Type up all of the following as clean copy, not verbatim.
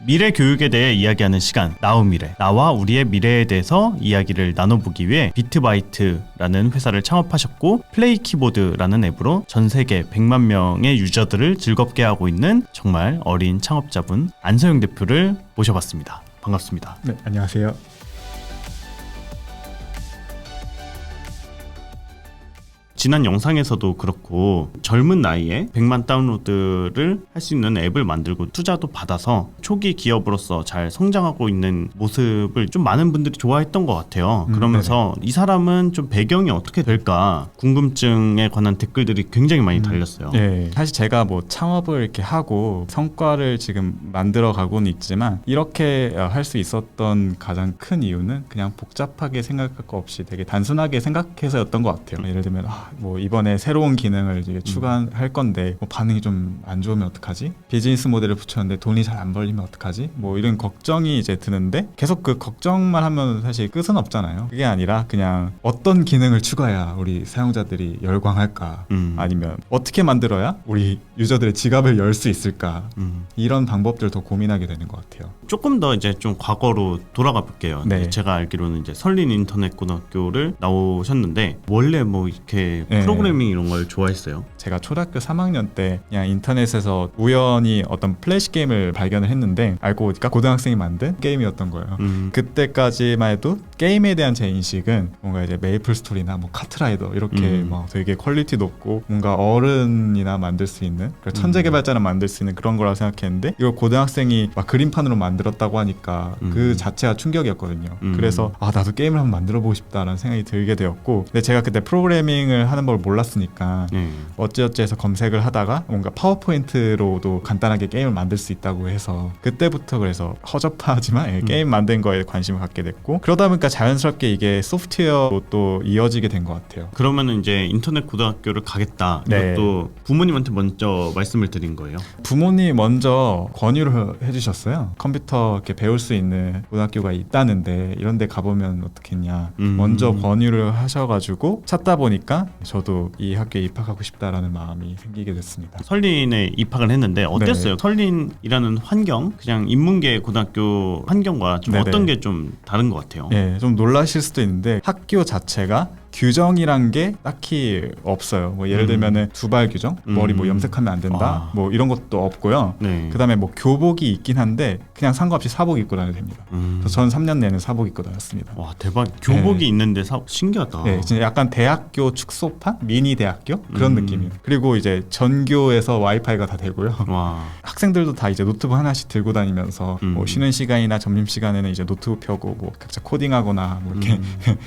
미래 교육에 대해 이야기하는 시간 나우미래, 나와 우리의 미래에 대해서 이야기를 나눠보기 위해 비트바이트라는 회사를 창업하셨고 플레이키보드라는 앱으로 전 세계 100만 명의 유저들을 즐겁게 하고 있는 정말 어린 창업자분 안서영 대표를 모셔봤습니다. 반갑습니다. 네, 안녕하세요. 지난 영상에서도 그렇고 젊은 나이에 100만 다운로드를 할 수 있는 앱을 만들고 투자도 받아서 초기 기업으로서 잘 성장하고 있는 모습을 좀 많은 분들이 좋아했던 것 같아요. 그러면서 이 사람은 좀 배경이 어떻게 될까 궁금증에 관한 댓글들이 굉장히 많이 달렸어요. 네, 사실 제가 뭐 창업을 이렇게 하고 성과를 지금 만들어 가고는 있지만 이렇게 할 수 있었던 가장 큰 이유는 그냥 복잡하게 생각할 거 없이 되게 단순하게 생각해서였던 것 같아요. 예를 들면 뭐 이번에 새로운 기능을 이제 추가할 건데 뭐 반응이 좀 안 좋으면 어떡하지? 비즈니스 모델을 붙였는데 돈이 잘 안 벌리면 어떡하지? 뭐 이런 걱정이 이제 드는데 계속 그 걱정만 하면 사실 끝은 없잖아요. 그게 아니라 그냥 어떤 기능을 추가해야 우리 사용자들이 열광할까? 아니면 어떻게 만들어야 우리 유저들의 지갑을 열 수 있을까? 이런 방법들 더 고민하게 되는 것 같아요. 조금 더 이제 좀 과거로 돌아가 볼게요. 네. 제가 알기로는 이제 설린 인터넷 고등학교를 나오셨는데 원래 뭐 이렇게 네. 프로그래밍 이런 걸 좋아했어요? 제가 초등학교 3학년 때 그냥 인터넷에서 우연히 어떤 플래시 게임을 발견을 했는데 알고 보니까 고등학생이 만든 게임이었던 거예요. 그때까지만 해도 게임에 대한 제 인식은 뭔가 이제 메이플 스토리나 뭐 카트라이더 이렇게 막 되게 퀄리티 높고 뭔가 어른이나 만들 수 있는 천재 개발자나 만들 수 있는 그런 거라고 생각했는데 이걸 고등학생이 막 그림판으로 만들었다고 하니까 그 자체가 충격이었거든요. 그래서 나도 게임을 한번 만들어 보고 싶다라는 생각이 들게 되었고 근데 제가 그때 프로그래밍을 하는 걸 몰랐으니까 어찌어찌 해서 검색을 하다가 뭔가 파워포인트로도 간단하게 게임을 만들 수 있다고 해서 그때부터 그래서 허접하지만 게임 만든 거에 관심을 갖게 됐고 그러다 보니까 자연스럽게 이게 소프트웨어로 또 이어지게 된 것 같아요. 그러면은 이제 인터넷 고등학교를 가겠다. 네. 이것도 부모님한테 먼저 말씀을 드린 거예요? 부모님이 먼저 권유를 해주셨어요. 컴퓨터 이렇게 배울 수 있는 고등학교가 있다는데 이런 데 가보면 어떻겠냐. 먼저 권유를 하셔가지고 찾다 보니까 저도 이 학교에 입학하고 싶다라는 마음이 생기게 됐습니다. 설린에 입학을 했는데 어땠어요? 네. 설린이라는 환경, 그냥 인문계 고등학교 환경과 좀 네네. 어떤 게 좀 다른 것 같아요? 네, 좀 놀라실 수도 있는데 학교 자체가 규정이란 게 딱히 없어요. 뭐 예를 들면은 두발 규정, 머리 뭐 염색하면 안 된다, 뭐 이런 것도 없고요. 네. 그다음에 뭐 교복이 있긴 한데 그냥 상관없이 사복 입고 다녀도 됩니다. 그래서 전 3년 내내 사복 입고 다녔습니다. 와 대박. 교복이 있는데 신기하다. 네, 진짜 약간 대학교 축소판, 미니 대학교 그런 느낌이에요. 그리고 이제 전교에서 와이파이가 다 되고요. 와. 학생들도 다 이제 노트북 하나씩 들고 다니면서 뭐 쉬는 시간이나 점심 시간에는 이제 노트북 펴고 뭐 각자 코딩하거나 뭐 이렇게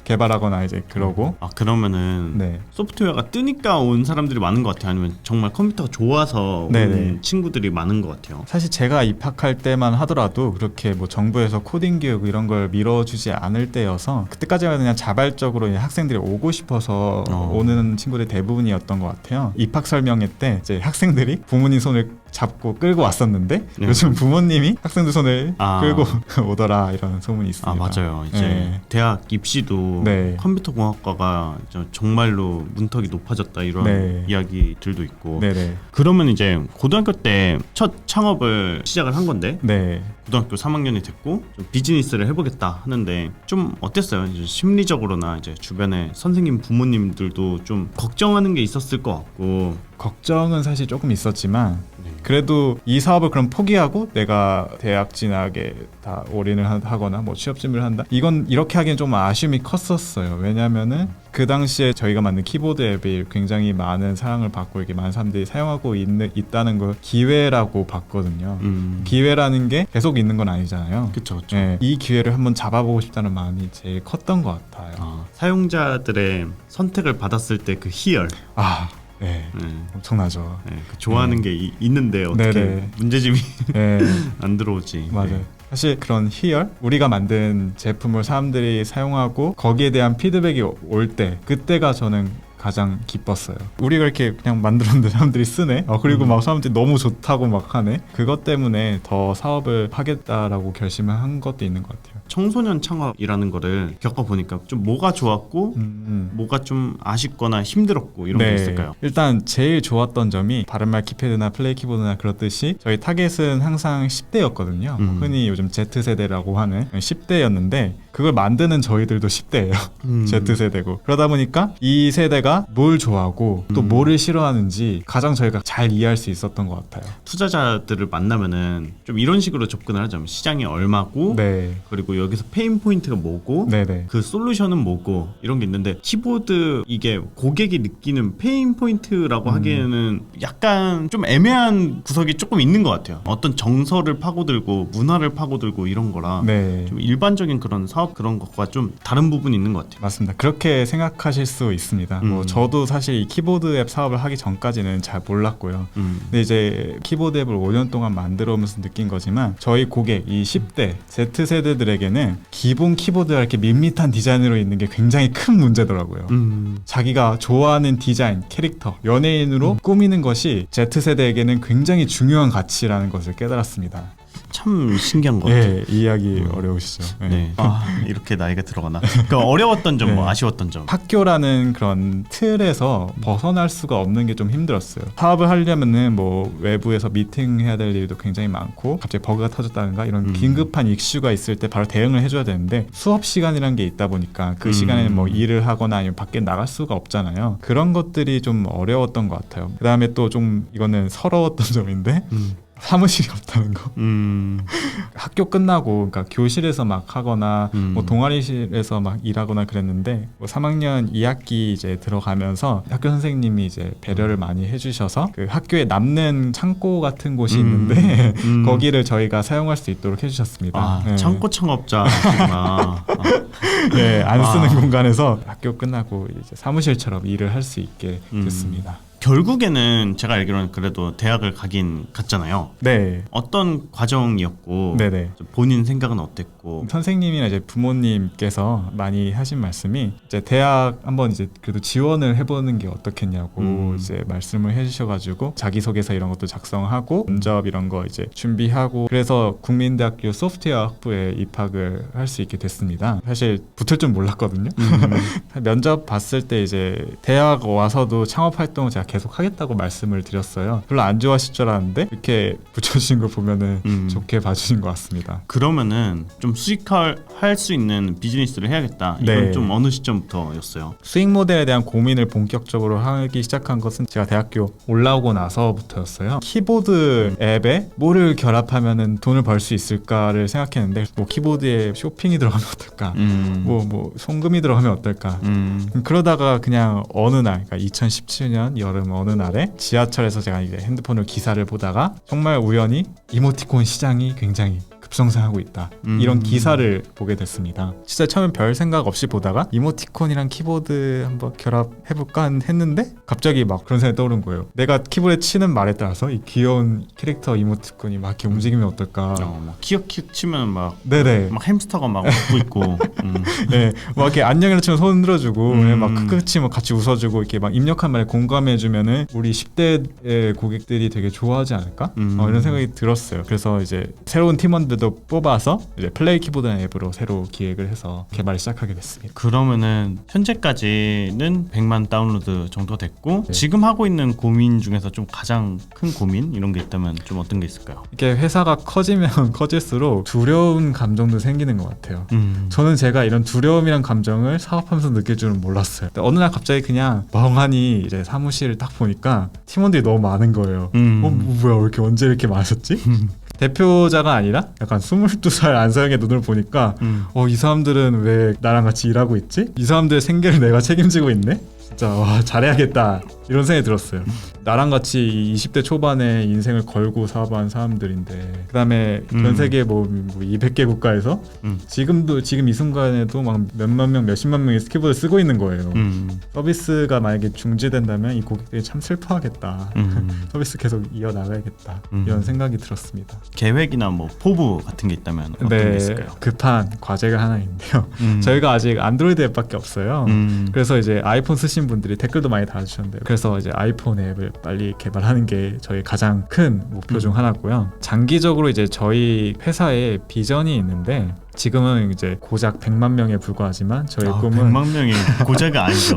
개발하거나 이제 그러고. 그러면은 네. 소프트웨어가 뜨니까 온 사람들이 많은 것 같아요? 아니면 정말 컴퓨터가 좋아서 네네. 온 친구들이 많은 것 같아요? 사실 제가 입학할 때만 하더라도 그렇게 뭐 정부에서 코딩 교육 이런 걸 밀어주지 않을 때여서 그때까지만 그냥 자발적으로 학생들이 오고 싶어서 오는 친구들이 대부분이었던 것 같아요. 입학 설명회 때 이제 학생들이 부모님 손을 잡고 끌고 왔었는데 요즘 부모님이 학생들 손을 끌고 오더라 이런 소문이 있습니다. 맞아요. 이제 대학 입시도 컴퓨터 공학과가 정말로 문턱이 높아졌다 이런 이야기들도 있고. 네네. 그러면 이제 고등학교 때 첫 창업을 시작을 한 건데 고등학교 3학년이 됐고 좀 비즈니스를 해보겠다 하는데 좀 어땠어요? 이제 심리적으로나 이제 주변에 선생님 부모님들도 좀 걱정하는 게 있었을 것 같고. 걱정은 사실 조금 있었지만 그래도 이 사업을 그럼 포기하고 내가 대학 진학에 다 올인을 하거나 뭐 취업 준비를 한다 이건 이렇게 하기엔 좀 아쉬움이 컸었어요. 왜냐면은 그 당시에 저희가 만든 키보드 앱이 굉장히 많은 사랑을 받고 이렇게 많은 사람들이 사용하고 있다는 걸 기회라고 봤거든요. 기회라는 게 계속 있는 건 아니잖아요. 그쵸. 네, 이 기회를 한번 잡아보고 싶다는 마음이 제일 컸던 것 같아요. 사용자들의 선택을 받았을 때 그 희열. 네, 엄청나죠. 그 좋아하는 게 있는데 어떻게 문제집이 안 들어오지. 맞아요. 사실 그런 희열, 우리가 만든 제품을 사람들이 사용하고 거기에 대한 피드백이 올 때 그때가 저는 가장 기뻤어요. 우리가 이렇게 그냥 만들었는데 사람들이 쓰네. 그리고 막 사람들이 너무 좋다고 막 하네. 그것 때문에 더 사업을 하겠다라고 결심을 한 것도 있는 것 같아요. 청소년 창업이라는 거를 겪어보니까 좀 뭐가 좋았고 뭐가 좀 아쉽거나 힘들었고 이런 게 있을까요? 일단 제일 좋았던 점이 바른말 키패드나 플레이 키보드나 그렇듯이 저희 타겟은 항상 10대였거든요. 흔히 요즘 Z세대라고 하는 10대였는데 그걸 만드는 저희들도 10대예요. Z세대고. 그러다 보니까 이 세대가 뭘 좋아하고 또 뭐를 싫어하는지 가장 저희가 잘 이해할 수 있었던 것 같아요. 투자자들을 만나면은 좀 이런 식으로 접근을 하자면 시장이 얼마고 네. 그리고 여기서 페인 포인트가 뭐고 네네. 그 솔루션은 뭐고 이런 게 있는데 키보드 이게 고객이 느끼는 페인 포인트라고 하기에는 약간 좀 애매한 구석이 조금 있는 것 같아요. 어떤 정서를 파고들고 문화를 파고들고 이런 거라 네. 좀 일반적인 그런 사업 그런 것과 좀 다른 부분이 있는 것 같아요. 맞습니다. 그렇게 생각하실 수 있습니다. 뭐 저도 사실 이 키보드 앱 사업을 하기 전까지는 잘 몰랐고요. 근데 이제 키보드 앱을 5년 동안 만들어 오면서 느낀 거지만 저희 고객 이 10대 Z세대들에게는 기본 키보드가 이렇게 밋밋한 디자인으로 있는 게 굉장히 큰 문제더라고요. 자기가 좋아하는 디자인, 캐릭터, 연예인으로 꾸미는 것이 Z세대에게는 굉장히 중요한 가치라는 것을 깨달았습니다. 참 신기한 것 같아요. 네, 이해하기 어려우시죠. 네. 네. 이렇게 나이가 들어가나? 그 어려웠던 점, 뭐 아쉬웠던 점. 학교라는 그런 틀에서 벗어날 수가 없는 게 좀 힘들었어요. 사업을 하려면은 뭐 외부에서 미팅해야 될 일도 굉장히 많고 갑자기 버그가 터졌다든가 이런 긴급한 이슈가 있을 때 바로 대응을 해줘야 되는데 수업 시간이란 게 있다 보니까 그 시간에는 뭐 일을 하거나 아니면 밖에 나갈 수가 없잖아요. 그런 것들이 좀 어려웠던 것 같아요. 그 다음에 또 좀 이거는 서러웠던 점인데 사무실이 없다는 거. 학교 끝나고 그러니까 교실에서 막 하거나 뭐 동아리실에서 막 일하거나 그랬는데 뭐 3학년 2학기 이제 들어가면서 학교 선생님이 이제 배려를 많이 해주셔서 그 학교에 남는 창고 같은 곳이 있는데 거기를 저희가 사용할 수 있도록 해주셨습니다. 네. 창고 창업자구나. 네, 안 쓰는 공간에서 학교 끝나고 이제 사무실처럼 일을 할 수 있게 됐습니다. 결국에는 제가 알기로는 그래도 대학을 가긴 갔잖아요. 네. 어떤 과정이었고 네네. 본인 생각은 어땠고 선생님이나 이제 부모님께서 많이 하신 말씀이 이제 대학 한번 이제 그래도 지원을 해보는 게 어떻겠냐고 이제 말씀을 해주셔가지고 자기소개서 이런 것도 작성하고 면접 이런 거 이제 준비하고 그래서 국민대학교 소프트웨어 학부에 입학을 할 수 있게 됐습니다. 사실 붙을 줄 몰랐거든요. 면접 봤을 때 이제 대학 와서도 창업 활동을 제가 계속 하겠다고 말씀을 드렸어요. 별로 안 좋아하실 줄 알았는데 이렇게 붙여주신 걸 보면은 좋게 봐주신 것 같습니다. 그러면은 좀 수익할 수 있는 비즈니스를 해야겠다. 이건 네. 좀 어느 시점부터였어요? 수익 모델에 대한 고민을 본격적으로 하기 시작한 것은 제가 대학교 올라오고 나서부터였어요. 키보드 앱에 뭐를 결합하면은 돈을 벌 수 있을까를 생각했는데 뭐 키보드에 쇼핑이 들어가면 어떨까? 뭐 송금이 들어가면 어떨까? 그러다가 그냥 어느 날, 그러니까 2017년 여름 어느 날에 지하철에서 제가 이제 핸드폰을 기사를 보다가 정말 우연히 이모티콘 시장이 굉장히 급성장하고 있다. 이런 기사를 보게 됐습니다. 진짜 처음엔 별 생각 없이 보다가 이모티콘이랑 키보드 한번 결합해볼까 했는데 갑자기 막 그런 생각이 떠오른 거예요. 내가 키보드에 치는 말에 따라서 이 귀여운 캐릭터 이모티콘이 막 이렇게 움직이면 어떨까. 막 키역키역 치면 막 햄스터가 막 웃고 있고 네, 막 이렇게 안녕이라 치면 손 흔들어주고 막 크크 치면 같이 웃어주고 이렇게 막 입력한 말에 공감해주면은 우리 10대의 고객들이 되게 좋아하지 않을까? 이런 생각이 들었어요. 그래서 이제 새로운 팀원들도 뽑아서 이제 플레이 키보드라는 앱으로 새로 기획을 해서 개발을 시작하게 됐습니다. 그러면은 현재까지는 100만 다운로드 정도 됐고 지금 하고 있는 고민 중에서 좀 가장 큰 고민 이런 게 있다면 좀 어떤 게 있을까요? 이게 회사가 커지면 커질수록 두려운 감정도 생기는 것 같아요. 저는 제가 이런 두려움이란 감정을 사업하면서 느낄 줄은 몰랐어요. 어느 날 갑자기 그냥 멍하니 이제 사무실을 딱 보니까 팀원들이 너무 많은 거예요. 뭐야 왜 이렇게 언제 이렇게 많았지? 대표자가 아니라 약간 22살 안서영의 눈을 보니까 이 사람들은 왜 나랑 같이 일하고 있지? 이 사람들의 생계를 내가 책임지고 있네? 진짜 잘해야겠다 이런 생각이 들었어요. 나랑 같이 20대 초반에 인생을 걸고 사업한 사람들인데 그 다음에 전 세계 뭐 200개 국가에서 지금 이 순간에도 막 몇만 명 몇십만 명이 스키보드 쓰고 있는 거예요. 서비스가 만약에 중지된다면 이 고객들이 참 슬퍼하겠다. 서비스 계속 이어나가야겠다 이런 생각이 들었습니다. 계획이나 뭐 포부 같은 게 있다면 어떤 게 있을까요? 급한 과제가 하나 있는데요. 저희가 아직 안드로이드 앱밖에 없어요. 그래서 이제 아이폰 쓰시는 해주신 분들이 댓글도 많이 달아주셨는데요. 그래서 이제 아이폰 앱을 빨리 개발하는 게 저희 가장 큰 목표 중 하나고요. 장기적으로 이제 저희 회사에 비전이 있는데 지금은 이제 고작 100만 명에 불과하지만 저희 꿈은 100만 명이 고작이 아니죠.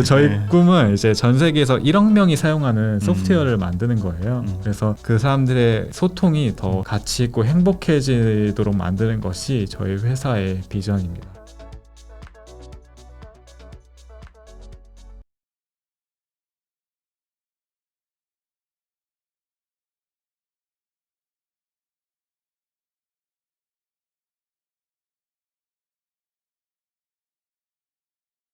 저희 네. 꿈은 이제 전 세계에서 1억 명이 사용하는 소프트웨어를 만드는 거예요. 그래서 그 사람들의 소통이 더 가치 있고 행복해지도록 만드는 것이 저희 회사의 비전입니다.